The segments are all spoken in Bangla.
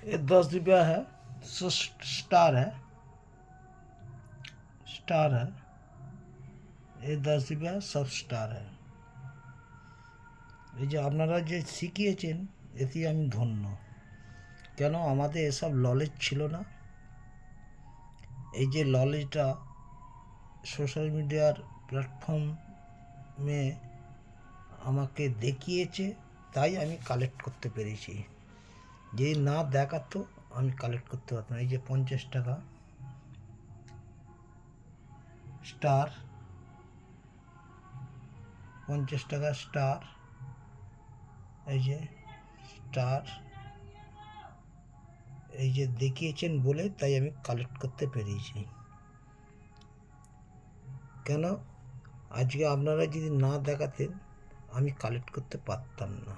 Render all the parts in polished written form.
ये 10 रुपया है, स्टार है, स्टार है, ये 10 रुपया सब स्टार है। এই যে আপনারা যে শিখিয়েছেন এতে আমি ধন্য। কেন আমাদের এসব নলেজ ছিল না? এই যে নলেজটা সোশ্যাল মিডিয়ার প্ল্যাটফর্মে আমাকে দেখিয়েছে, তাই আমি কালেক্ট করতে পেরেছি। যদি না দেখাতো আমি কালেক্ট করতে পারতাম না। এই যে 50 টাকা স্টার, 50 টাকা স্টার, এই যে স্টার, এই যে দেখিয়েছেন বলে তাই আমি কালেক্ট করতে পেরেছি। কেন আজকে আপনারা যদি না দেখাতেন আমি কালেক্ট করতে পারতাম না।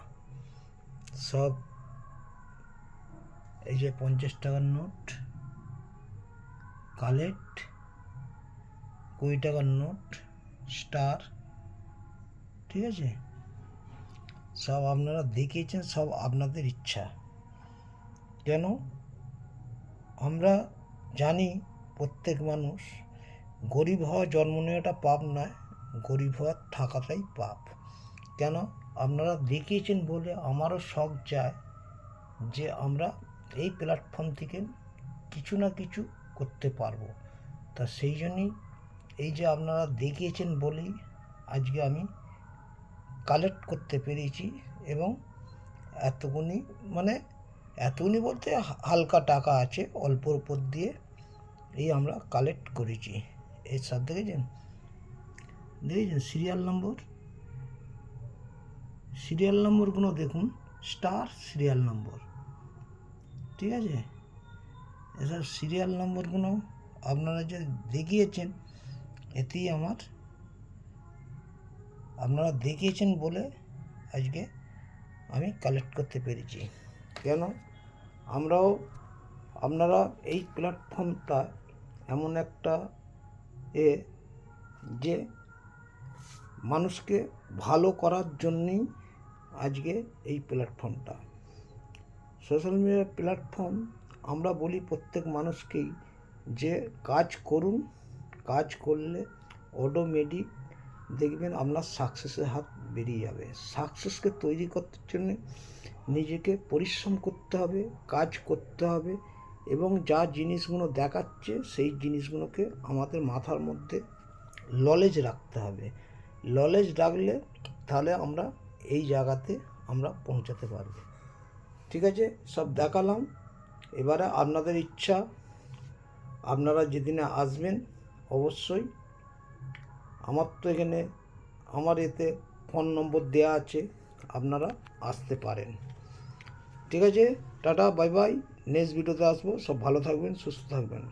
সব এই যে 50 টাকার নোট কালেক্ট, 20 টাকার নোট স্টার, ঠিক আছে? সব আপনারা দেখিয়েছেন, সব আপনাদের ইচ্ছা। কেন আমরা জানি প্রত্যেক মানুষ গরিব হওয়া জন্ম নেওয়াটা পাপ নয়, গরিব হওয়ার থাকাটাই পাপ। কেন আপনারা দেখিয়েছেন বলে আমারও শখ যায় যে আমরা এই প্ল্যাটফর্ম থেকে কিছু না কিছু করতে পারবো। তা সেই জন্যই এই যে আপনারা দেখিয়েছেন বলেই আজকে আমি কালেক্ট করতে পেরেছি। এবং এতগুনি বলতে হালকা টাকা আছে, অল্পর উপর দিয়ে এই আমরা কালেক্ট করেছি। এই সব দেখেছেন সিরিয়াল নম্বরগুলো দেখুন, স্টার সিরিয়াল নম্বর, ঠিক আছে? এসব সিরিয়াল নম্বরগুলো আপনারা যে দেখিয়েছেন এতেই আপনারা দেখিয়েছেন বলে আজকে আমি কালেক্ট করতে পেরেছি। কেন আপনারা এই প্ল্যাটফর্মটা এমন একটা যে মানুষকে ভালো করার জন্যই আজকে এই প্ল্যাটফর্মটা সোশ্যাল মিডিয়ার প্ল্যাটফর্ম। আমরা বলি প্রত্যেক মানুষকেই যে কাজ করুন, কাজ করলে অটোমেটিক দেখবেন আপনার সাকসেসের হাত বেরিয়ে যাবে। সাকসেসকে তৈরি করতে জন্য নিজেকে পরিশ্রম করতে হবে, কাজ করতে হবে, এবং যা জিনিসগুলো দেখাচ্ছে সেই জিনিসগুলোকে আমাদের মাথার মধ্যে নলেজ রাখতে হবে। নলেজ রাখলে তাহলে আমরা এই জায়গাতে আমরা পৌঁছাতে পারবো। ঠিক আছে, সব দেখালাম। এবারে আপনাদের ইচ্ছা, আপনারা যেদিনে আসবেন অবশ্যই আমার তো এখানে এতে ফোন নম্বর দেওয়া আছে, আপনারা আসতে পারেন। ঠিক আছে, টাটা, বাই বাই। নেক্সট ভিডিওতে আসবো। সব ভালো থাকবেন, সুস্থ থাকবেন।